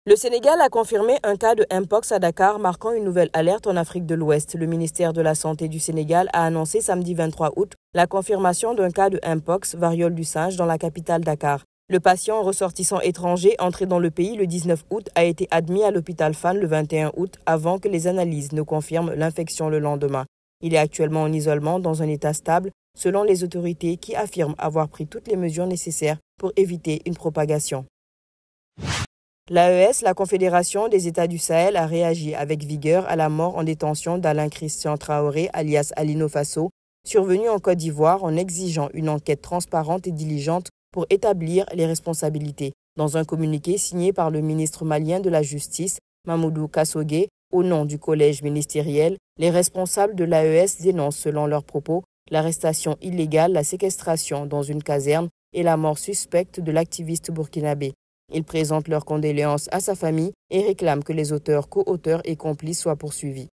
Le Sénégal a confirmé un cas de Mpox à Dakar, marquant une nouvelle alerte en Afrique de l'Ouest. Le ministère de la Santé du Sénégal a annoncé samedi 23 août la confirmation d'un cas de Mpox, variole du singe, dans la capitale Dakar. Le patient ressortissant étranger entré dans le pays le 19 août a été admis à l'hôpital Fann le 21 août avant que les analyses ne confirment l'infection le lendemain. Il est actuellement en isolement dans un état stable, selon les autorités qui affirment avoir pris toutes les mesures nécessaires pour éviter une propagation. L'AES, la Confédération des États du Sahel, a réagi avec vigueur à la mort en détention d'Alain Christian Traoré, alias Alino Fasso, survenu en Côte d'Ivoire, en exigeant une enquête transparente et diligente pour établir les responsabilités. Dans un communiqué signé par le ministre malien de la Justice, Mamoudou Kassogué, au nom du collège ministériel, les responsables de l'AES dénoncent, selon leurs propos, l'arrestation illégale, la séquestration dans une caserne et la mort suspecte de l'activiste burkinabé. Ils présentent leurs condoléances à sa famille et réclament que les auteurs, co-auteurs et complices soient poursuivis.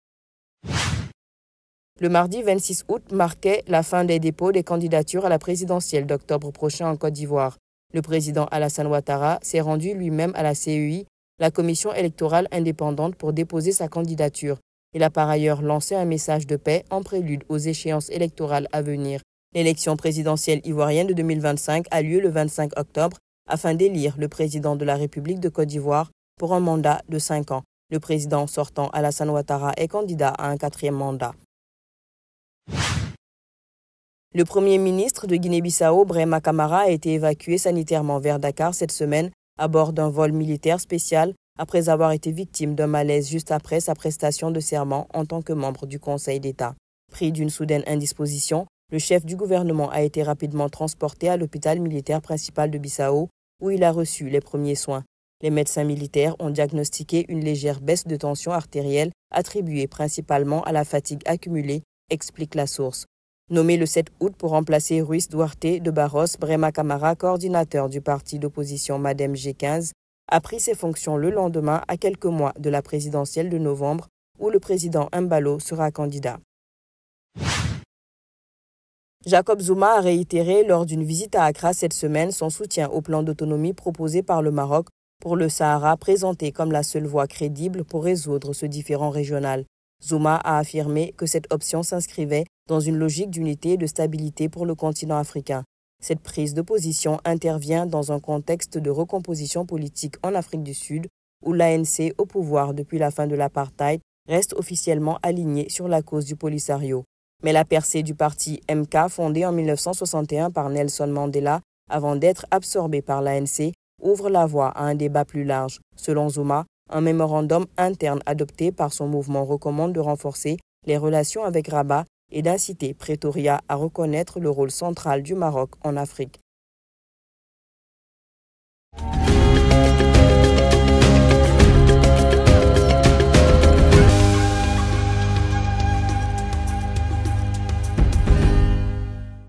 Le mardi 26 août marquait la fin des dépôts des candidatures à la présidentielle d'octobre prochain en Côte d'Ivoire. Le président Alassane Ouattara s'est rendu lui-même à la CEI, la commission électorale indépendante, pour déposer sa candidature. Il a par ailleurs lancé un message de paix en prélude aux échéances électorales à venir. L'élection présidentielle ivoirienne de 2025 a lieu le 25 octobre afin d'élire le président de la République de Côte d'Ivoire pour un mandat de 5 ans. Le président sortant Alassane Ouattara est candidat à un 4e mandat. Le Premier ministre de Guinée-Bissau, Brahima Camara, a été évacué sanitairement vers Dakar cette semaine à bord d'un vol militaire spécial après avoir été victime d'un malaise juste après sa prestation de serment en tant que membre du Conseil d'État. Pris d'une soudaine indisposition, le chef du gouvernement a été rapidement transporté à l'hôpital militaire principal de Bissau, où il a reçu les premiers soins. Les médecins militaires ont diagnostiqué une légère baisse de tension artérielle attribuée principalement à la fatigue accumulée, explique la source. Nommé le 7 août pour remplacer Ruiz Duarte de Barros, Brahima Camara, coordinateur du parti d'opposition MADEM G15, a pris ses fonctions le lendemain, à quelques mois de la présidentielle de novembre, où le président Embalo sera candidat. Jacob Zuma a réitéré lors d'une visite à Accra cette semaine son soutien au plan d'autonomie proposé par le Maroc pour le Sahara, présenté comme la seule voie crédible pour résoudre ce différend régional. Zuma a affirmé que cette option s'inscrivait dans une logique d'unité et de stabilité pour le continent africain. Cette prise de position intervient dans un contexte de recomposition politique en Afrique du Sud, où l'ANC, au pouvoir depuis la fin de l'apartheid, reste officiellement alignée sur la cause du Polisario. Mais la percée du parti MK, fondé en 1961 par Nelson Mandela, avant d'être absorbé par l'ANC, ouvre la voie à un débat plus large. Selon Zuma, un mémorandum interne adopté par son mouvement recommande de renforcer les relations avec Rabat et d'inciter Pretoria à reconnaître le rôle central du Maroc en Afrique.